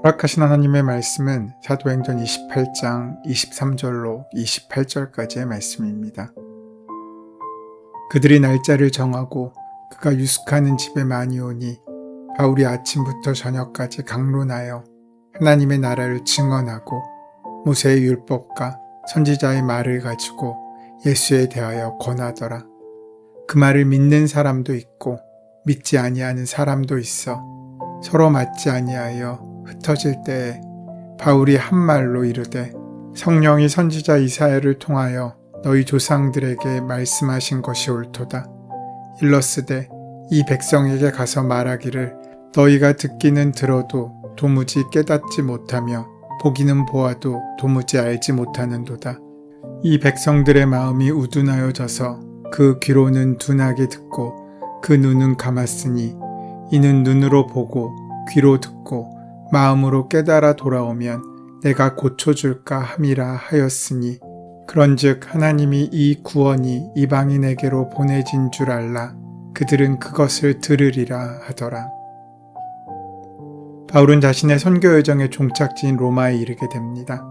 허락하신 하나님의 말씀은 사도행전 28장 23절로 28절까지의 말씀입니다. 그들이 날짜를 정하고 그가 유숙하는 집에 많이 오니 바울이 아침부터 저녁까지 강론하여 하나님의 나라를 증언하고 모세의 율법과 선지자의 말을 가지고 예수에 대하여 권하더라. 그 말을 믿는 사람도 있고 믿지 아니하는 사람도 있어 서로 맞지 아니하여 흩어질 때에 바울이 한 말로 이르되 성령이 선지자 이사야를 통하여 너희 조상들에게 말씀하신 것이 옳도다. 일러스되 이 백성에게 가서 말하기를 너희가 듣기는 들어도 도무지 깨닫지 못하며 보기는 보아도 도무지 알지 못하는도다. 이 백성들의 마음이 우둔하여져서 그 귀로는 둔하게 듣고 그 눈은 감았으니 이는 눈으로 보고 귀로 듣고 마음으로 깨달아 돌아오면 내가 고쳐줄까 함이라 하였으니 그런즉 하나님이 이 구원이 이방인에게로 보내진 줄 알라. 그들은 그것을 들으리라 하더라. 바울은 자신의 선교 여정의 종착지인 로마에 이르게 됩니다.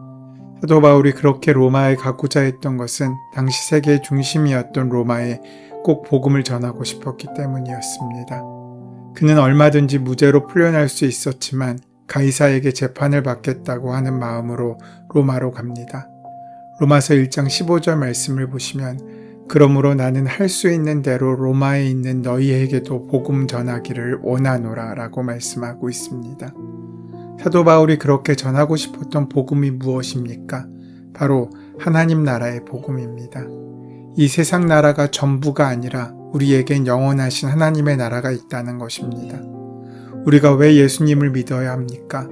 사도 바울이 그렇게 로마에 가고자 했던 것은 당시 세계의 중심이었던 로마에 꼭 복음을 전하고 싶었기 때문이었습니다. 그는 얼마든지 무죄로 풀려날 수 있었지만 가이사에게 재판을 받겠다고 하는 마음으로 로마로 갑니다. 로마서 1장 15절 말씀을 보시면 그러므로 나는 할 수 있는 대로 로마에 있는 너희에게도 복음 전하기를 원하노라 라고 말씀하고 있습니다. 사도 바울이 그렇게 전하고 싶었던 복음이 무엇입니까? 바로 하나님 나라의 복음입니다. 이 세상 나라가 전부가 아니라 우리에겐 영원하신 하나님의 나라가 있다는 것입니다. 우리가 왜 예수님을 믿어야 합니까?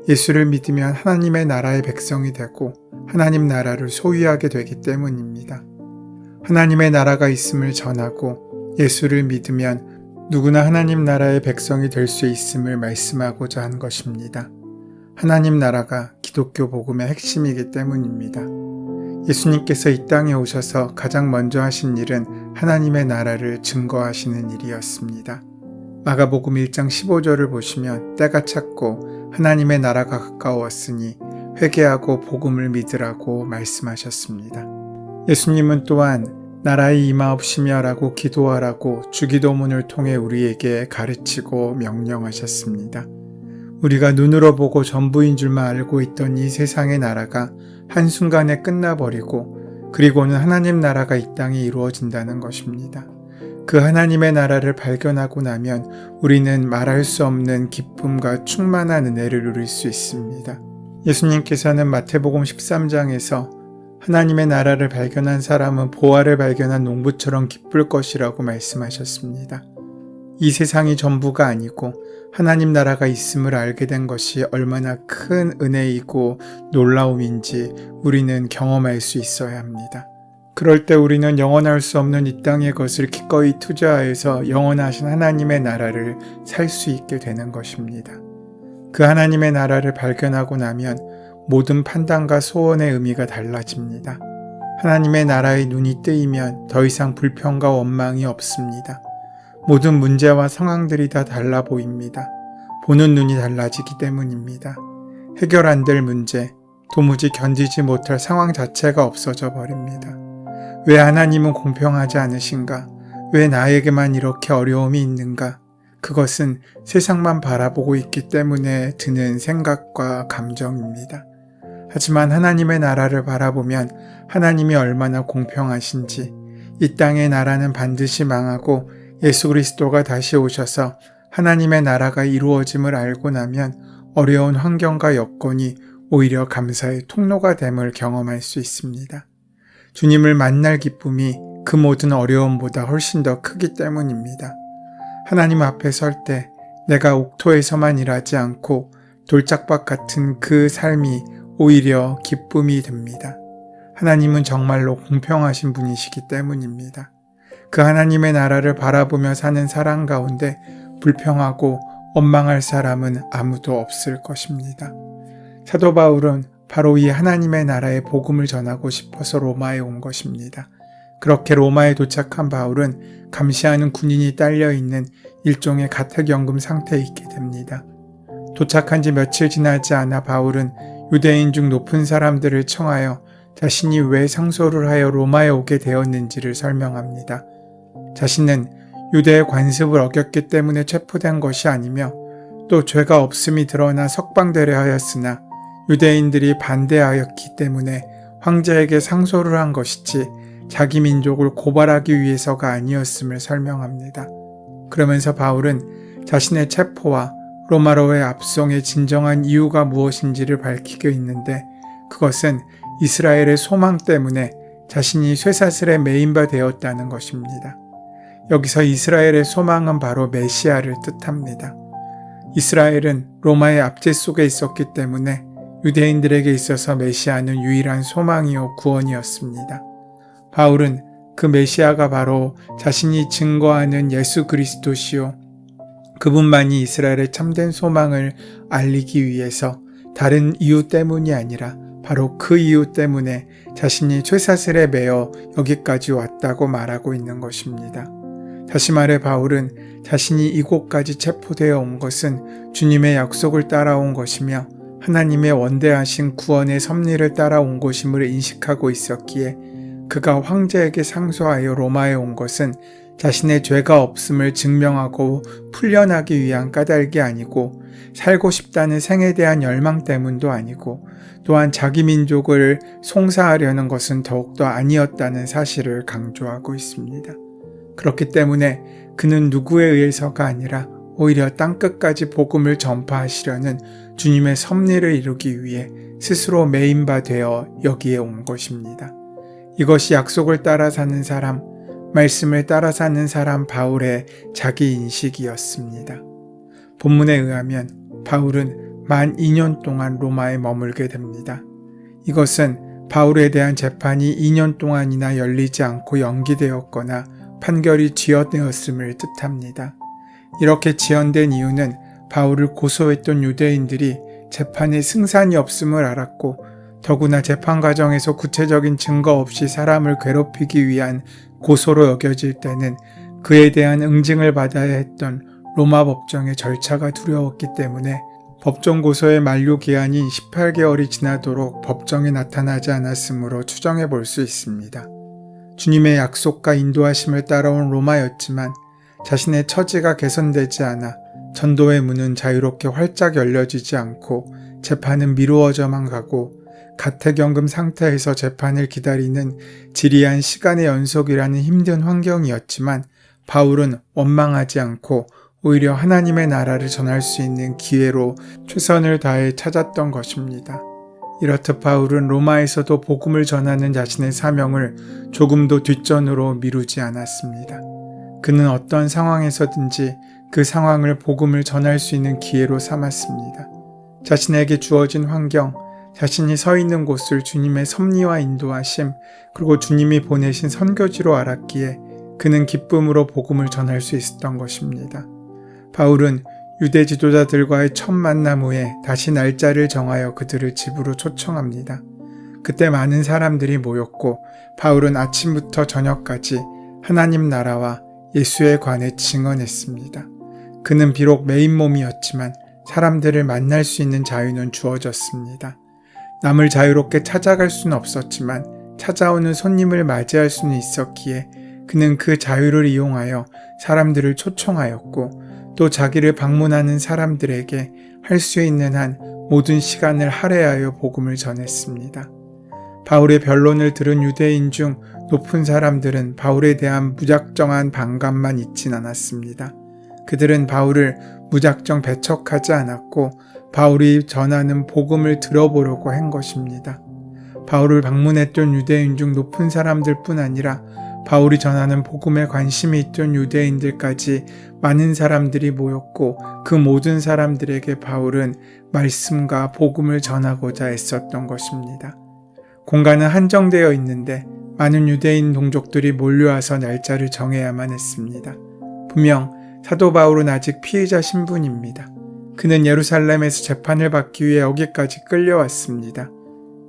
예수를 믿으면 하나님의 나라의 백성이 되고 하나님 나라를 소유하게 되기 때문입니다. 하나님의 나라가 있음을 전하고 예수를 믿으면 누구나 하나님 나라의 백성이 될 수 있음을 말씀하고자 한 것입니다. 하나님 나라가 기독교 복음의 핵심이기 때문입니다. 예수님께서 이 땅에 오셔서 가장 먼저 하신 일은 하나님의 나라를 증거하시는 일이었습니다. 마가복음 1장 15절을 보시면 때가 찼고 하나님의 나라가 가까웠으니 회개하고 복음을 믿으라고 말씀하셨습니다. 예수님은 또한 나라의 임하옵시며라고 기도하라고 주기도문을 통해 우리에게 가르치고 명령하셨습니다. 우리가 눈으로 보고 전부인 줄만 알고 있던 이 세상의 나라가 한순간에 끝나버리고 그리고는 하나님 나라가 이 땅에 이루어진다는 것입니다. 그 하나님의 나라를 발견하고 나면 우리는 말할 수 없는 기쁨과 충만한 은혜를 누릴 수 있습니다. 예수님께서는 마태복음 13장에서 하나님의 나라를 발견한 사람은 보화를 발견한 농부처럼 기쁠 것이라고 말씀하셨습니다. 이 세상이 전부가 아니고 하나님 나라가 있음을 알게 된 것이 얼마나 큰 은혜이고 놀라움인지 우리는 경험할 수 있어야 합니다. 그럴 때 우리는 영원할 수 없는 이 땅의 것을 기꺼이 투자해서 영원하신 하나님의 나라를 살 수 있게 되는 것입니다. 그 하나님의 나라를 발견하고 나면 모든 판단과 소원의 의미가 달라집니다. 하나님의 나라의 눈이 뜨이면 더 이상 불평과 원망이 없습니다. 모든 문제와 상황들이 다 달라 보입니다. 보는 눈이 달라지기 때문입니다. 해결 안 될 문제, 도무지 견디지 못할 상황 자체가 없어져 버립니다. 왜 하나님은 공평하지 않으신가? 왜 나에게만 이렇게 어려움이 있는가? 그것은 세상만 바라보고 있기 때문에 드는 생각과 감정입니다. 하지만 하나님의 나라를 바라보면 하나님이 얼마나 공평하신지, 이 땅의 나라는 반드시 망하고 예수 그리스도가 다시 오셔서 하나님의 나라가 이루어짐을 알고 나면 어려운 환경과 여건이 오히려 감사의 통로가 됨을 경험할 수 있습니다. 주님을 만날 기쁨이 그 모든 어려움보다 훨씬 더 크기 때문입니다. 하나님 앞에 설 때 내가 옥토에서만 일하지 않고 돌짝밭 같은 그 삶이 오히려 기쁨이 됩니다. 하나님은 정말로 공평하신 분이시기 때문입니다. 그 하나님의 나라를 바라보며 사는 사람 가운데 불평하고 원망할 사람은 아무도 없을 것입니다. 사도 바울은 바로 이 하나님의 나라의 복음을 전하고 싶어서 로마에 온 것입니다. 그렇게 로마에 도착한 바울은 감시하는 군인이 딸려있는 일종의 가택연금 상태에 있게 됩니다. 도착한 지 며칠 지나지 않아 바울은 유대인 중 높은 사람들을 청하여 자신이 왜 상소를 하여 로마에 오게 되었는지를 설명합니다. 자신은 유대의 관습을 어겼기 때문에 체포된 것이 아니며 또 죄가 없음이 드러나 석방되려 하였으나 유대인들이 반대하였기 때문에 황제에게 상소를 한 것이지 자기 민족을 고발하기 위해서가 아니었음을 설명합니다. 그러면서 바울은 자신의 체포와 로마로의 압송의 진정한 이유가 무엇인지를 밝히고 있는데 그것은 이스라엘의 소망 때문에 자신이 쇠사슬에 매인 바 되었다는 것입니다. 여기서 이스라엘의 소망은 바로 메시아를 뜻합니다. 이스라엘은 로마의 압제 속에 있었기 때문에 유대인들에게 있어서 메시아는 유일한 소망이요 구원이었습니다. 바울은 그 메시아가 바로 자신이 증거하는 예수 그리스도시요 그분만이 이스라엘의 참된 소망을 알리기 위해서 다른 이유 때문이 아니라 바로 그 이유 때문에 자신이 쇠사슬에 매여 여기까지 왔다고 말하고 있는 것입니다. 다시 말해 바울은 자신이 이곳까지 체포되어 온 것은 주님의 약속을 따라온 것이며 하나님의 원대하신 구원의 섭리를 따라온 것임을 인식하고 있었기에 그가 황제에게 상소하여 로마에 온 것은 자신의 죄가 없음을 증명하고 풀려나기 위한 까닭이 아니고 살고 싶다는 생에 대한 열망 때문도 아니고 또한 자기 민족을 송사하려는 것은 더욱더 아니었다는 사실을 강조하고 있습니다. 그렇기 때문에 그는 누구에 의해서가 아니라 오히려 땅끝까지 복음을 전파하시려는 주님의 섭리를 이루기 위해 스스로 매인바 되어 여기에 온 것입니다. 이것이 약속을 따라 사는 사람, 말씀을 따라 사는 사람 바울의 자기 인식이었습니다. 본문에 의하면 바울은 만 2년 동안 로마에 머물게 됩니다. 이것은 바울에 대한 재판이 2년 동안이나 열리지 않고 연기되었거나 판결이 지연되었음을 뜻합니다. 이렇게 지연된 이유는 바울을 고소했던 유대인들이 재판에 승산이 없음을 알았고 더구나 재판 과정에서 구체적인 증거 없이 사람을 괴롭히기 위한 고소로 여겨질 때는 그에 대한 응징을 받아야 했던 로마 법정의 절차가 두려웠기 때문에 법정 고소의 만료 기한이 18개월이 지나도록 법정에 나타나지 않았으므로 추정해 볼 수 있습니다. 주님의 약속과 인도하심을 따라온 로마였지만 자신의 처지가 개선되지 않아 전도의 문은 자유롭게 활짝 열려지지 않고 재판은 미루어져만 가고 가택연금 상태에서 재판을 기다리는 지리한 시간의 연속이라는 힘든 환경이었지만 바울은 원망하지 않고 오히려 하나님의 나라를 전할 수 있는 기회로 최선을 다해 찾았던 것입니다. 이렇듯 바울은 로마에서도 복음을 전하는 자신의 사명을 조금도 뒷전으로 미루지 않았습니다. 그는 어떤 상황에서든지 그 상황을 복음을 전할 수 있는 기회로 삼았습니다. 자신에게 주어진 환경, 자신이 서 있는 곳을 주님의 섭리와 인도하심, 그리고 주님이 보내신 선교지로 알았기에 그는 기쁨으로 복음을 전할 수 있었던 것입니다. 바울은 유대 지도자들과의 첫 만남 후에 다시 날짜를 정하여 그들을 집으로 초청합니다. 그때 많은 사람들이 모였고 바울은 아침부터 저녁까지 하나님 나라와 예수에 관해 증언했습니다. 그는 비록 메인 몸이었지만 사람들을 만날 수 있는 자유는 주어졌습니다. 남을 자유롭게 찾아갈 수는 없었지만 찾아오는 손님을 맞이할 수는 있었기에 그는 그 자유를 이용하여 사람들을 초청하였고 또 자기를 방문하는 사람들에게 할 수 있는 한 모든 시간을 할애하여 복음을 전했습니다. 바울의 변론을 들은 유대인 중 높은 사람들은 바울에 대한 무작정한 반감만 있진 않았습니다. 그들은 바울을 무작정 배척하지 않았고 바울이 전하는 복음을 들어보려고 한 것입니다. 바울을 방문했던 유대인 중 높은 사람들 뿐 아니라 바울이 전하는 복음에 관심이 있던 유대인들까지 많은 사람들이 모였고 그 모든 사람들에게 바울은 말씀과 복음을 전하고자 애썼던 것입니다. 공간은 한정되어 있는데 많은 유대인 동족들이 몰려와서 날짜를 정해야만 했습니다. 분명 사도 바울은 아직 피의자 신분입니다. 그는 예루살렘에서 재판을 받기 위해 여기까지 끌려왔습니다.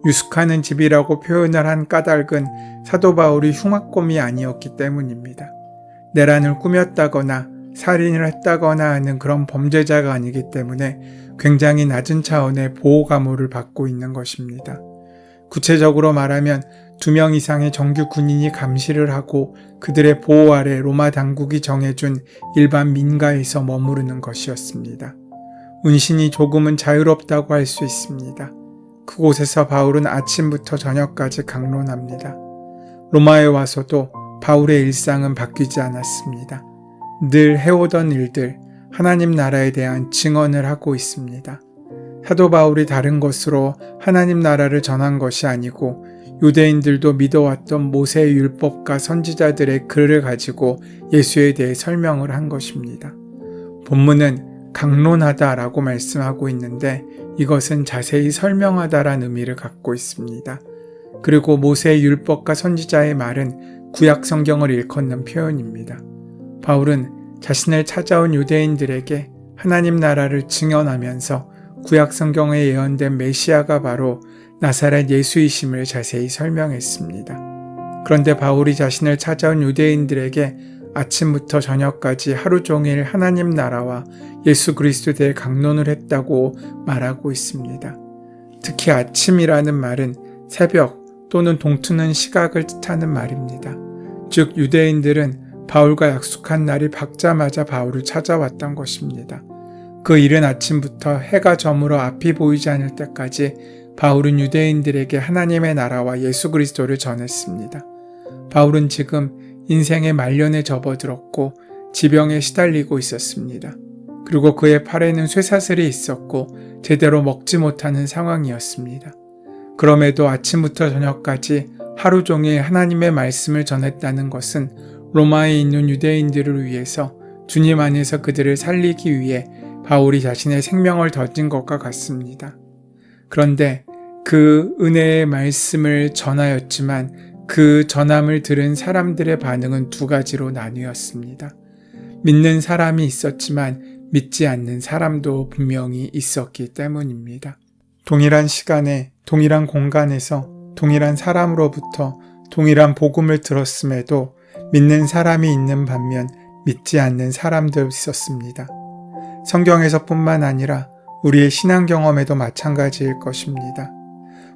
유숙하는 집이라고 표현을 한 까닭은 사도 바울이 흉악범이 아니었기 때문입니다. 내란을 꾸몄다거나 살인을 했다거나 하는 그런 범죄자가 아니기 때문에 굉장히 낮은 차원의 보호 감호를 받고 있는 것입니다. 구체적으로 말하면 2명 이상의 정규 군인이 감시를 하고 그들의 보호 아래 로마 당국이 정해준 일반 민가에서 머무르는 것이었습니다. 운신이 조금은 자유롭다고 할 수 있습니다. 그곳에서 바울은 아침부터 저녁까지 강론합니다. 로마에 와서도 바울의 일상은 바뀌지 않았습니다. 늘 해오던 일들, 하나님 나라에 대한 증언을 하고 있습니다. 사도 바울이 다른 것으로 하나님 나라를 전한 것이 아니고 유대인들도 믿어왔던 모세의 율법과 선지자들의 글을 가지고 예수에 대해 설명을 한 것입니다. 본문은 강론하다라고 말씀하고 있는데 이것은 자세히 설명하다라는 의미를 갖고 있습니다. 그리고 모세의 율법과 선지자의 말은 구약 성경을 일컫는 표현입니다. 바울은 자신을 찾아온 유대인들에게 하나님 나라를 증언하면서 구약 성경에 예언된 메시아가 바로 나사렛 예수이심을 자세히 설명했습니다. 그런데 바울이 자신을 찾아온 유대인들에게 아침부터 저녁까지 하루 종일 하나님 나라와 예수 그리스도에 대해 강론을 했다고 말하고 있습니다. 특히 아침이라는 말은 새벽 또는 동트는 시각을 뜻하는 말입니다. 즉 유대인들은 바울과 약속한 날이 밝자마자 바울을 찾아왔던 것입니다. 그 이른 아침부터 해가 저물어 앞이 보이지 않을 때까지 바울은 유대인들에게 하나님의 나라와 예수 그리스도를 전했습니다. 바울은 지금 인생의 말년에 접어들었고 지병에 시달리고 있었습니다. 그리고 그의 팔에는 쇠사슬이 있었고 제대로 먹지 못하는 상황이었습니다. 그럼에도 아침부터 저녁까지 하루 종일 하나님의 말씀을 전했다는 것은 로마에 있는 유대인들을 위해서 주님 안에서 그들을 살리기 위해 바울이 자신의 생명을 던진 것과 같습니다. 그런데 그 은혜의 말씀을 전하였지만 그 전함을 들은 사람들의 반응은 2가지로 나뉘었습니다. 믿는 사람이 있었지만 믿지 않는 사람도 분명히 있었기 때문입니다. 동일한 시간에 동일한 공간에서 동일한 사람으로부터 동일한 복음을 들었음에도 믿는 사람이 있는 반면 믿지 않는 사람도 있었습니다. 성경에서뿐만 아니라 우리의 신앙 경험에도 마찬가지일 것입니다.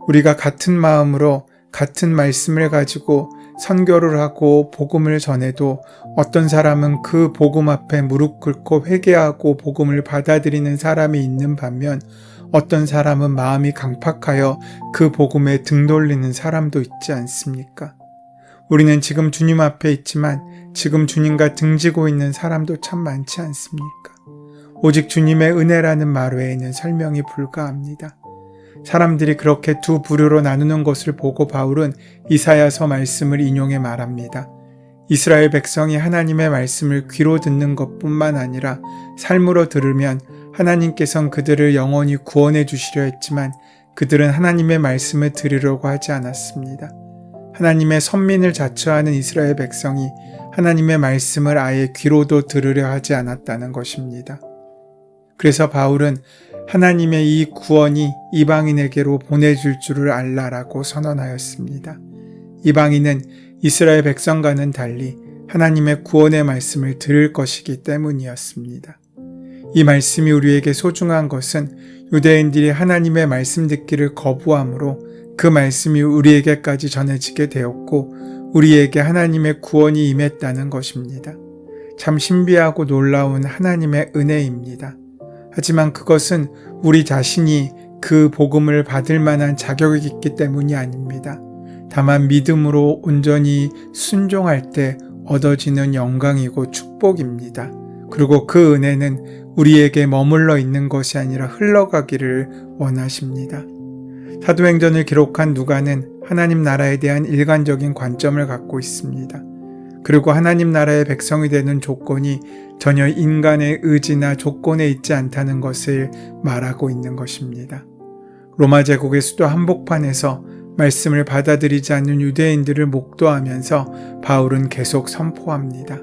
우리가 같은 마음으로 같은 말씀을 가지고 선교를 하고 복음을 전해도 어떤 사람은 그 복음 앞에 무릎 꿇고 회개하고 복음을 받아들이는 사람이 있는 반면 어떤 사람은 마음이 강팍하여 그 복음에 등 돌리는 사람도 있지 않습니까? 우리는 지금 주님 앞에 있지만 지금 주님과 등지고 있는 사람도 참 많지 않습니까? 오직 주님의 은혜라는 말 외에는 설명이 불가합니다. 사람들이 그렇게 2 부류로 나누는 것을 보고 바울은 이사야서 말씀을 인용해 말합니다. 이스라엘 백성이 하나님의 말씀을 귀로 듣는 것뿐만 아니라 삶으로 들으면 하나님께서는 그들을 영원히 구원해 주시려 했지만 그들은 하나님의 말씀을 들으려고 하지 않았습니다. 하나님의 선민을 자처하는 이스라엘 백성이 하나님의 말씀을 아예 귀로도 들으려 하지 않았다는 것입니다. 그래서 바울은 하나님의 이 구원이 이방인에게로 보내줄 줄을 알라라고 선언하였습니다. 이방인은 이스라엘 백성과는 달리 하나님의 구원의 말씀을 들을 것이기 때문이었습니다. 이 말씀이 우리에게 소중한 것은 유대인들이 하나님의 말씀 듣기를 거부함으로 그 말씀이 우리에게까지 전해지게 되었고 우리에게 하나님의 구원이 임했다는 것입니다. 참 신비하고 놀라운 하나님의 은혜입니다. 하지만 그것은 우리 자신이 그 복음을 받을 만한 자격이 있기 때문이 아닙니다. 다만 믿음으로 온전히 순종할 때 얻어지는 영광이고 축복입니다. 그리고 그 은혜는 우리에게 머물러 있는 것이 아니라 흘러가기를 원하십니다. 사도행전을 기록한 누가는 하나님 나라에 대한 일관적인 관점을 갖고 있습니다. 그리고 하나님 나라의 백성이 되는 조건이 전혀 인간의 의지나 조건에 있지 않다는 것을 말하고 있는 것입니다. 로마 제국의 수도 한복판에서 말씀을 받아들이지 않는 유대인들을 목도하면서 바울은 계속 선포합니다.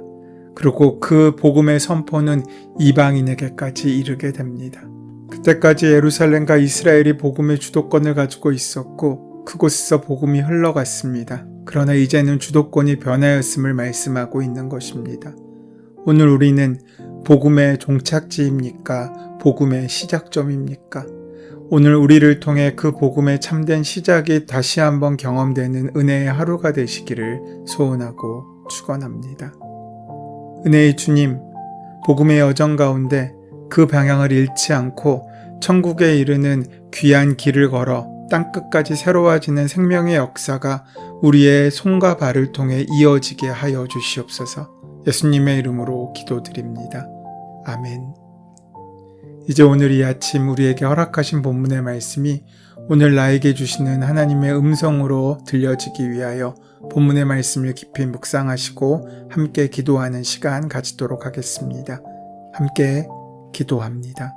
그리고 그 복음의 선포는 이방인에게까지 이르게 됩니다. 그때까지 예루살렘과 이스라엘이 복음의 주도권을 가지고 있었고 그곳에서 복음이 흘러갔습니다. 그러나 이제는 주도권이 변하였음을 말씀하고 있는 것입니다. 오늘 우리는 복음의 종착지입니까? 복음의 시작점입니까? 오늘 우리를 통해 그 복음의 참된 시작이 다시 한번 경험되는 은혜의 하루가 되시기를 소원하고 축원합니다. 은혜의 주님, 복음의 여정 가운데 그 방향을 잃지 않고 천국에 이르는 귀한 길을 걸어 땅끝까지 새로워지는 생명의 역사가 우리의 손과 발을 통해 이어지게 하여 주시옵소서. 예수님의 이름으로 기도드립니다. 아멘. 이제 오늘 이 아침 우리에게 허락하신 본문의 말씀이 오늘 나에게 주시는 하나님의 음성으로 들려지기 위하여 본문의 말씀을 깊이 묵상하시고 함께 기도하는 시간 가지도록 하겠습니다. 함께 기도합니다.